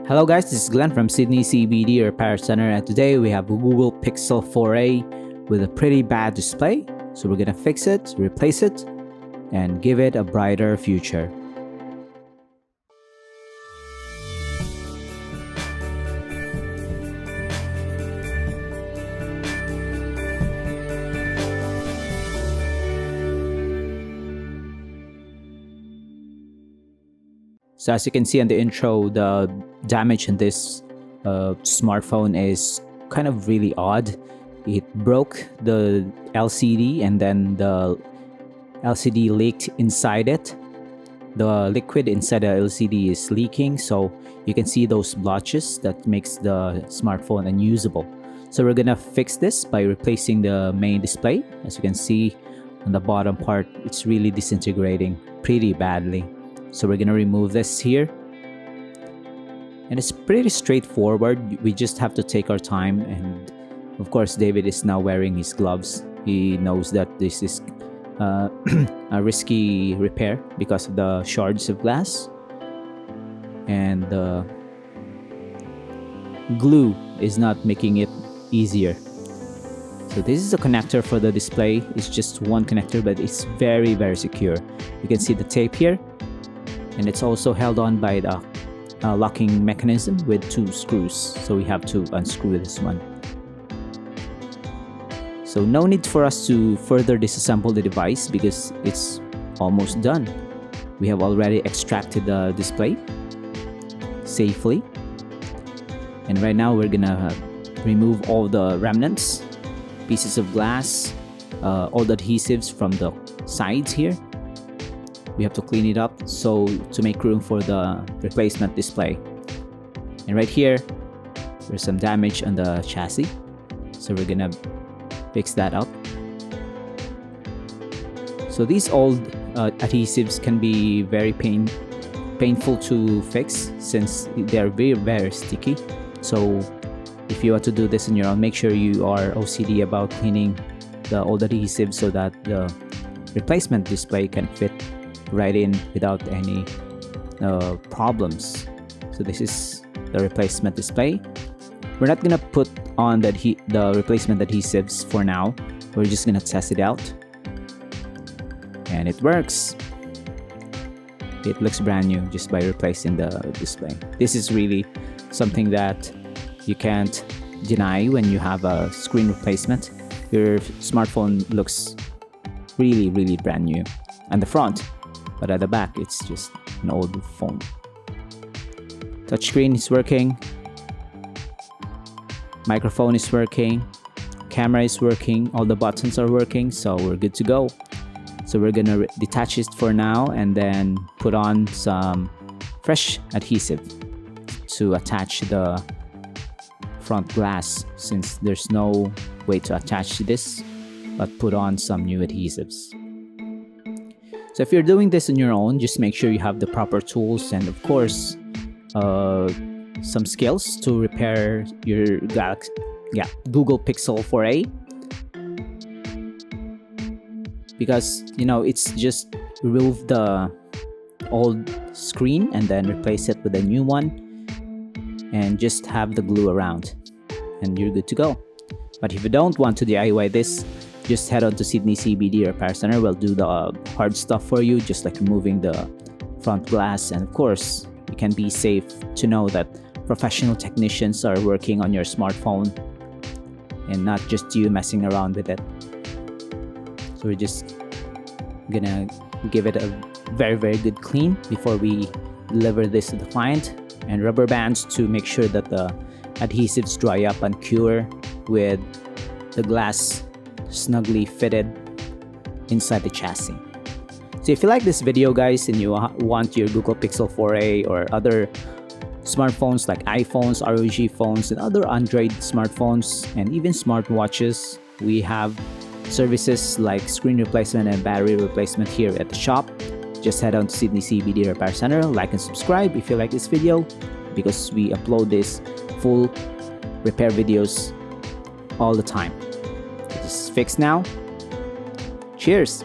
Hello guys, this is Glenn from Sydney CBD Repair Centre, and today we have a Google Pixel 4a with a pretty bad display. So we're gonna fix it, replace it, and give it a brighter future. So as you can see in the intro, the damage in this smartphone is kind of really odd. It broke the LCD and then the LCD leaked inside it. The liquid inside the LCD is leaking, so you can see those blotches that makes the smartphone unusable. So we're gonna fix this by replacing the main display. As you can see on the bottom part, it's really disintegrating pretty badly. So we're gonna remove this here, and it's pretty straightforward. We just have to take our time, and of course David is now wearing his gloves. He knows that this is a risky repair because of the shards of glass, and the glue is not making it easier. So this is a connector for the display. It's just one connector, but it's very secure. You can see the tape here, and it's also held on by the locking mechanism with 2 screws, so we have to unscrew this one. So no need for us to further disassemble the device because it's almost done. We have already extracted the display safely, and right now we're gonna remove all the remnants, pieces of glass, all the adhesives from the sides here. We have to clean it up so to make room for the replacement display. And right here, there's some damage on the chassis, so we're gonna fix that up. So these old adhesives can be very painful to fix since they're very sticky. So if you want to do this on your own, make sure you are OCD about cleaning the old adhesive so that the replacement display can fit right in without any problems. So this is the replacement display. We're not gonna put on the replacement adhesives for now. We're just gonna test it out, and it works. It looks brand new just by replacing the display. This is really something that you can't deny when you have a screen replacement. Your smartphone looks really brand new on the front, but at the back it's just an old phone. Touchscreen is working, microphone is working, camera is working, all the buttons are working, so we're good to go. So we're gonna detach it for now and then put on some fresh adhesive to attach the front glass, since there's no way to attach this but put on some new adhesives. So if you're doing this on your own, just make sure you have the proper tools and of course some skills to repair your Google Pixel 4a, because it's just remove the old screen and then replace it with a new one and just have the glue around and you're good to go. But if you don't want to DIY this, just head on to Sydney CBD Repair Centre. We'll do the hard stuff for you, just like removing the front glass. And of course, you can be safe to know that professional technicians are working on your smartphone and not just you messing around with it. So we're just gonna give it a very good clean before we deliver this to the client, and rubber bands to make sure that the adhesives dry up and cure with the glass snugly fitted inside the chassis. So if you like this video guys and you want your Google Pixel 4a or other smartphones like iPhones, ROG phones, and other Android smartphones and even smartwatches, we have services like screen replacement and battery replacement here at the shop. Just head on to Sydney CBD Repair Centre, like and subscribe if you like this video, because we upload this full repair videos all the time. It's fixed now. Cheers!